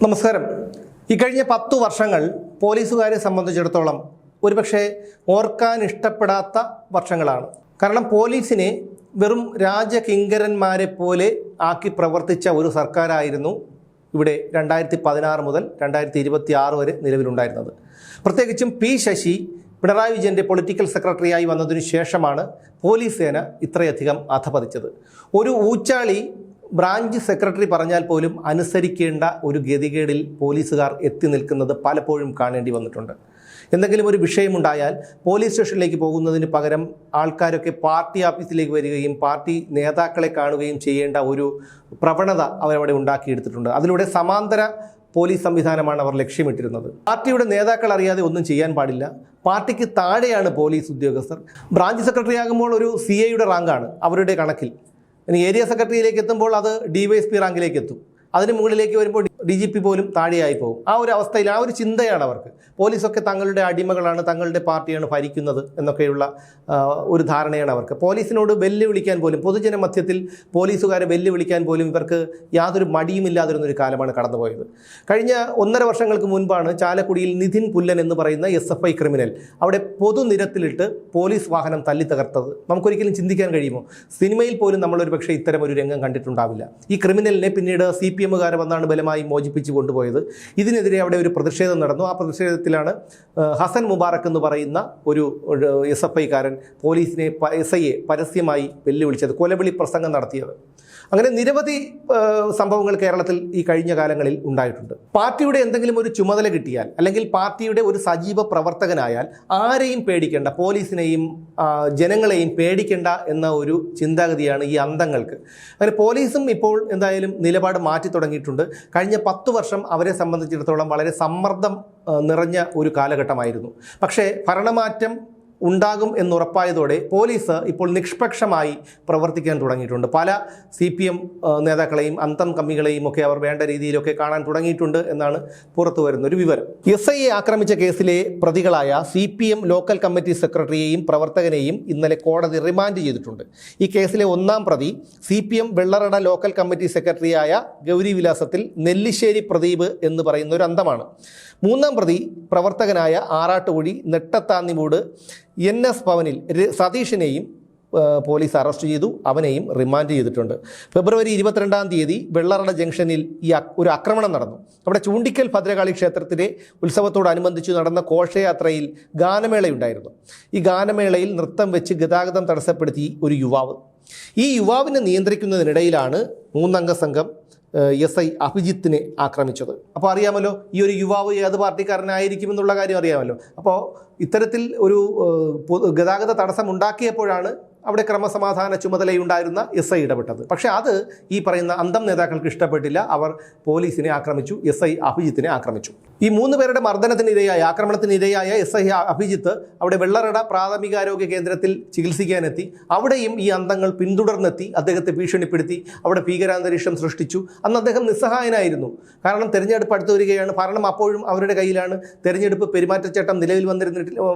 നമസ്കാരം. ഈ കഴിഞ്ഞ 10 വർഷങ്ങൾ പോലീസുകാരെ സംബന്ധിച്ചിടത്തോളം ഒരുപക്ഷെ ഓർക്കാൻ ഇഷ്ടപ്പെടാത്ത വർഷങ്ങളാണ്. കാരണം പോലീസിനെ വെറും രാജകിങ്കരന്മാരെ പോലെ ആക്കി പ്രവർത്തിച്ച ഒരു സർക്കാരായിരുന്നു ഇവിടെ 2016 മുതൽ 2026 വരെ നിലവിലുണ്ടായിരുന്നത്. പ്രത്യേകിച്ചും പി ശശി പിണറായി വിജയൻ്റെ പൊളിറ്റിക്കൽ സെക്രട്ടറിയായി വന്നതിനു ശേഷമാണ് പോലീസ് സേന ഇത്രയധികം അധപതിച്ചത്. ഒരു ഊച്ചാളി ബ്രാഞ്ച് സെക്രട്ടറി പറഞ്ഞാൽ പോലും അനുസരിക്കേണ്ട ഒരു ഗതികേടിൽ പോലീസുകാർ എത്തി നിൽക്കുന്നത് പലപ്പോഴും കാണേണ്ടി വന്നിട്ടുണ്ട്. എന്തെങ്കിലും ഒരു വിഷയമുണ്ടായാൽ പോലീസ് സ്റ്റേഷനിലേക്ക് പോകുന്നതിന് പകരം ആൾക്കാരൊക്കെ പാർട്ടി ഓഫീസിലേക്ക് വരികയും പാർട്ടി നേതാക്കളെ കാണുകയും ചെയ്യേണ്ട ഒരു പ്രവണത അവരവിടെ ഉണ്ടാക്കിയെടുത്തിട്ടുണ്ട്. അതിലൂടെ സമാന്തര പോലീസ് സംവിധാനമാണ് അവർ ലക്ഷ്യമിട്ടിരുന്നത്. പാർട്ടിയുടെ നേതാക്കൾ അറിയാതെ ഒന്നും ചെയ്യാൻ പാടില്ല. പാർട്ടിക്ക് താഴെയാണ് പോലീസ് ഉദ്യോഗസ്ഥർ. ബ്രാഞ്ച് സെക്രട്ടറി ആകുമ്പോൾ ഒരു CIയുടെ റാങ്കാണ് അവരുടെ കണക്കിൽ. ഇനി ഏരിയ സെക്രട്ടറിയിലേക്ക് എത്തുമ്പോൾ അത് DYSP റാങ്കിലേക്ക് എത്തും. അതിന് മുകളിലേക്ക് വരുമ്പോൾ DGP പോലും താഴെയായി പോകും. ആ ഒരു അവസ്ഥയിൽ ആ ഒരു ചിന്തയാണ് അവർക്ക്. പോലീസൊക്കെ തങ്ങളുടെ അടിമകളാണ്, തങ്ങളുടെ പാർട്ടിയാണ് ഭരിക്കുന്നത് എന്നൊക്കെയുള്ള ഒരു ധാരണയാണ് അവർക്ക്. പോലീസിനോട് വെല്ലുവിളിക്കാൻ പോലും, പൊതുജന മധ്യത്തിൽ പോലീസുകാരെ വെല്ലുവിളിക്കാൻ പോലും ഇവർക്ക് യാതൊരു മടിയുമില്ലാതിരുന്നൊരു കാലമാണ് കടന്നുപോയത്. കഴിഞ്ഞ 1.5 വർഷങ്ങൾക്ക് മുൻപാണ് ചാലക്കുടിയിൽ നിധിൻ പുല്ലൻ എന്ന് പറയുന്ന SFI ക്രിമിനൽ അവിടെ പൊതുനിരത്തിലിട്ട് പോലീസ് വാഹനം തല്ലി തകർത്തത് നമുക്കൊരിക്കലും ചിന്തിക്കാൻ കഴിയുമോ? സിനിമയിൽ പോലും നമ്മളൊരു പക്ഷേ ഇത്തരം ഒരു രംഗം കണ്ടിട്ടുണ്ടാവില്ല. ഈ ക്രിമിനലിനെ പിന്നീട് CPM-കാർ വന്നാണ് ബലമായി മോചിപ്പിച്ചു കൊണ്ടുപോയത്. ഇതിനെതിരെ അവിടെ ഒരു പ്രതിഷേധം നടന്നു. ആ പ്രതിഷേധത്തിലാണ് ഹസൻ മുബാറക്ക് എന്ന് പറയുന്ന ഒരു SFI-കാരൻ പോലീസിനെ SIയെ പരസ്യമായി വെല്ലുവിളിച്ചത്, കൊലവിളി പ്രസംഗം നടത്തിയത്. അങ്ങനെ നിരവധി സംഭവങ്ങൾ കേരളത്തിൽ ഈ കഴിഞ്ഞ കാലങ്ങളിൽ ഉണ്ടായിട്ടുണ്ട്. പാർട്ടിയുടെ എന്തെങ്കിലും ഒരു ചുമതല കിട്ടിയാൽ, അല്ലെങ്കിൽ പാർട്ടിയുടെ ഒരു സജീവ പ്രവർത്തകനായാൽ ആരെയും പേടിക്കേണ്ട, പോലീസിനെയും ജനങ്ങളെയും പേടിക്കേണ്ട എന്ന ഒരു ചിന്താഗതിയാണ് ഈ അന്തങ്ങൾക്ക്. അങ്ങനെ പോലീസും ഇപ്പോൾ എന്തായാലും നിലപാട് മാറ്റി തുടങ്ങിയിട്ടുണ്ട്. കഴിഞ്ഞ 10 വർഷം അവരെ സംബന്ധിച്ചിടത്തോളം വളരെ സമ്മർദ്ദം നിറഞ്ഞ ഒരു കാലഘട്ടമായിരുന്നു. പക്ഷേ ഭരണമാറ്റം ഉണ്ടാകും എന്നുറപ്പായതോടെ പോലീസ് ഇപ്പോൾ നിഷ്പക്ഷമായി പ്രവർത്തിക്കാൻ തുടങ്ങിയിട്ടുണ്ട്. പല CPM നേതാക്കളെയും അന്തം കമ്മികളെയും ഒക്കെ അവർ വേണ്ട രീതിയിലൊക്കെ കാണാൻ തുടങ്ങിയിട്ടുണ്ട് എന്നാണ് പുറത്തു വരുന്നൊരു വിവരം. SIയെ ആക്രമിച്ച കേസിലെ പ്രതികളായ CPM ലോക്കൽ കമ്മിറ്റി സെക്രട്ടറിയെയും പ്രവർത്തകനെയും ഇന്നലെ കോടതി റിമാൻഡ് ചെയ്തിട്ടുണ്ട്. ഈ കേസിലെ 1-ാം പ്രതി CPM വെള്ളറട ലോക്കൽ കമ്മിറ്റി സെക്രട്ടറിയായ ഗൗരി വിലാസത്തിൽ നെല്ലിശ്ശേരി പ്രദീപ് എന്ന് പറയുന്ന ഒരു അന്തമാണ്. 3-ാം പ്രതി പ്രവർത്തകനായ ആറാട്ടുകുഴി നെട്ടത്താന്നിമൂട് NS ഭവനിൽ സതീഷിനെയും പോലീസ് അറസ്റ്റ് ചെയ്തു. അവനെയും റിമാൻഡ് ചെയ്തിട്ടുണ്ട്. ഫെബ്രുവരി 22-ാം തീയതി വെള്ളറട ജംഗ്ഷനിൽ ഒരു ആക്രമണം നടന്നു. അവിടെ ചൂണ്ടിക്കൽ ഭദ്രകാളി ക്ഷേത്രത്തിലെ ഉത്സവത്തോടനുബന്ധിച്ച് നടന്ന ഘോഷയാത്രയിൽ ഗാനമേളയുണ്ടായിരുന്നു. ഈ ഗാനമേളയിൽ നൃത്തം വെച്ച് ഗതാഗതം തടസ്സപ്പെടുത്തി ഒരു യുവാവ്. ഈ യുവാവിനെ നിയന്ത്രിക്കുന്നതിനിടയിലാണ് 3-അംഗ സംഘം SI അഭിജിത്തിനെ ആക്രമിച്ചത്. അപ്പോൾ അറിയാമല്ലോ ഈ ഒരു യുവാവ് ഏത് പാർട്ടിക്കാരനായിരിക്കുമെന്നുള്ള കാര്യം അറിയാമല്ലോ. അപ്പോൾ ഇത്തരത്തിൽ ഒരു ഗതാഗത തടസ്സം ഉണ്ടാക്കിയപ്പോഴാണ് അവിടെ ക്രമസമാധാന ചുമതലയുണ്ടായിരുന്ന SI ഇടപെട്ടത്. പക്ഷേ അത് ഈ പറയുന്ന അന്തം നേതാക്കൾക്ക് ഇഷ്ടപ്പെട്ടില്ല. അവർ പോലീസിനെ ആക്രമിച്ചു, SI അഭിജിത്തിനെ ആക്രമിച്ചു. ഈ 3 പേരുടെ മർദ്ദനത്തിനിരയായ, ആക്രമണത്തിനിരയായ SI അഭിജിത്ത് അവിടെ വെള്ളറട പ്രാഥമികാരോഗ്യ കേന്ദ്രത്തിൽ ചികിത്സിക്കാനെത്തി. അവിടെയും ഈ അന്തങ്ങൾ പിന്തുടർന്നെത്തി അദ്ദേഹത്തെ ഭീഷണിപ്പെടുത്തി, അവിടെ ഭീകരാന്തരീക്ഷം സൃഷ്ടിച്ചു. അന്ന് അദ്ദേഹം നിസ്സഹായനായിരുന്നു. കാരണം തെരഞ്ഞെടുപ്പ് അടുത്ത് വരികയാണ്, ഭരണം അപ്പോഴും അവരുടെ കയ്യിലാണ്. തെരഞ്ഞെടുപ്പ് പെരുമാറ്റച്ചട്ടം നിലവിൽ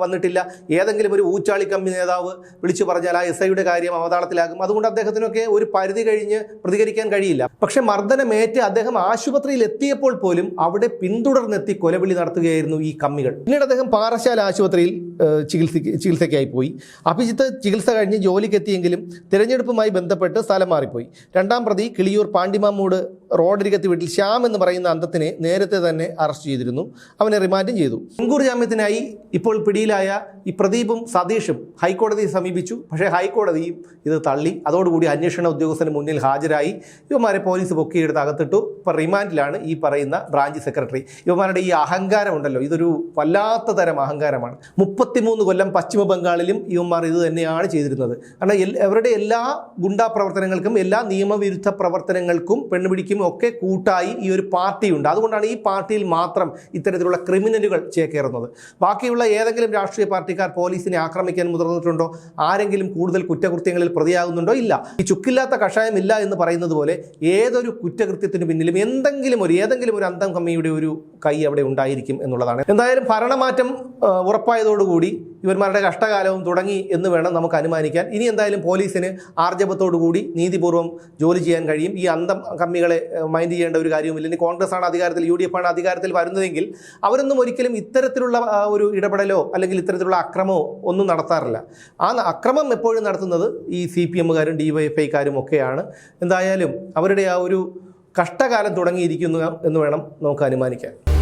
വന്നിട്ടില്ല. ഏതെങ്കിലും ഒരു ഊച്ചാളി കമ്പി നേതാവ് വിളിച്ചു പറഞ്ഞാൽ ആ SIയുടെ കാര്യം അവതാളത്തിലാകും. അതുകൊണ്ട് അദ്ദേഹത്തിനൊക്കെ ഒരു പരിധി കഴിഞ്ഞ് പ്രതികരിക്കാൻ കഴിയില്ല. പക്ഷെ മർദ്ദനമേറ്റ് അദ്ദേഹം ആശുപത്രിയിൽ എത്തിയപ്പോൾ പോലും അവിടെ പിന്തുടർന്നെത്തി കൊലവിളി നടത്തുകയായിരുന്നു ഈ കമ്മികൾ. പിന്നീട് അദ്ദേഹം പാറശാല ആശുപത്രിയിൽ ചികിത്സയ്ക്കായി പോയി. അഭിജിത്ത് ചികിത്സ കഴിഞ്ഞ് ജോലിക്ക് എത്തിയെങ്കിലും തിരഞ്ഞെടുപ്പുമായി ബന്ധപ്പെട്ട് സ്ഥലം മാറിപ്പോയി. 2-ാം പ്രതി കിളിയൂർ പാണ്ടിമാമൂട് റോഡരികത്ത് വീട്ടിൽ ശ്യാം എന്ന് പറയുന്ന അന്തത്തിനെ നേരത്തെ തന്നെ അറസ്റ്റ് ചെയ്തിരുന്നു. അവനെ റിമാൻഡും ചെയ്തു. മുൻകൂർ ജാമ്യത്തിനായി ഇപ്പോൾ പിടിയിലായ ഈ പ്രദീപും സതീഷും ഹൈക്കോടതിയെ സമീപിച്ചു. പക്ഷേ ഹൈക്കോടതിയും ഇത് തള്ളി. അതോടുകൂടി അന്വേഷണ ഉദ്യോഗസ്ഥന് മുന്നിൽ ഹാജരായി. ഇവന്മാരെ പോലീസ് പൊക്കിയെടുത്ത് അകത്തിട്ടു. ഇപ്പോൾ റിമാൻഡിലാണ് ഈ പറയുന്ന ബ്രാഞ്ച് സെക്രട്ടറി. ഇവന്മാരുടെ ഈ അഹങ്കാരം ഉണ്ടല്ലോ, ഇതൊരു വല്ലാത്ത തരം അഹങ്കാരമാണ്. 33 കൊല്ലം പശ്ചിമ ബംഗാളിലും ഇവന്മാർ ഇത് തന്നെയാണ് ചെയ്തിരുന്നത്. കാരണം അവരുടെ എല്ലാ ഗുണ്ടാ പ്രവർത്തനങ്ങൾക്കും, എല്ലാ നിയമവിരുദ്ധ പ്രവർത്തനങ്ങൾക്കും, പെണ്ണുപിടിക്കും ഒക്കെ കൂട്ടായി ഈ ഒരു പാർട്ടിയുണ്ട്. അതുകൊണ്ടാണ് ഈ പാർട്ടിയിൽ മാത്രം ഇത്തരത്തിലുള്ള ക്രിമിനലുകൾ ചേക്കേറുന്നത്. ബാക്കിയുള്ള ഏതെങ്കിലും രാഷ്ട്രീയ പാർട്ടിക്കാർ പോലീസിനെ ആക്രമിക്കാൻ മുതിർന്നിട്ടുണ്ടോ? ആരെങ്കിലും കൂടുതൽ കുറ്റകൃത്യങ്ങളിൽ പ്രതിയാകുന്നുണ്ടോ? ഇല്ല. ഈ ചുക്കില്ലാത്ത കഷായം ഇല്ല എന്ന് പറയുന്നത് പോലെ ഏതൊരു കുറ്റകൃത്യത്തിന് പിന്നിലും ഏതെങ്കിലും ഒരു അന്തം കമ്മിയുടെ ഒരു കൈ അവിടെ ഉണ്ടായിരിക്കും എന്നുള്ളതാണ്. എന്തായാലും ഭരണമാറ്റം ഉറപ്പായതോടുകൂടി ഇവന്മാരുടെ കഷ്ടകാലവും തുടങ്ങി എന്ന് വേണം നമുക്ക് അനുമാനിക്കാൻ. ഇനി എന്തായാലും പോലീസിന് ആർജവത്തോടുകൂടി നീതിപൂർവ്വം ജോലി ചെയ്യാൻ കഴിയും. ഈ അന്തം കമ്മികളെ മൈൻഡ് ചെയ്യേണ്ട ഒരു കാര്യവുമില്ല. ഇനി കോൺഗ്രസ് ആണ് അധികാരത്തിൽ, UDF ആണ് അധികാരത്തിൽ വരുന്നതെങ്കിൽ അവരൊന്നും ഒരിക്കലും ഇത്തരത്തിലുള്ള ഒരു ഇടപെടലോ അല്ലെങ്കിൽ ഇത്തരത്തിലുള്ള അക്രമമോ ഒന്നും നടത്താറില്ല. ആ അക്രമം എപ്പോഴും നടത്തുന്നത് ഈ CPM-കാരും DYFI-കാരും ഒക്കെയാണ്. എന്തായാലും അവരുടെ ആ ഒരു കഷ്ടകാലം തുടങ്ങിയിരിക്കുന്നു എന്ന് വേണം നമുക്ക് അനുമാനിക്കാൻ.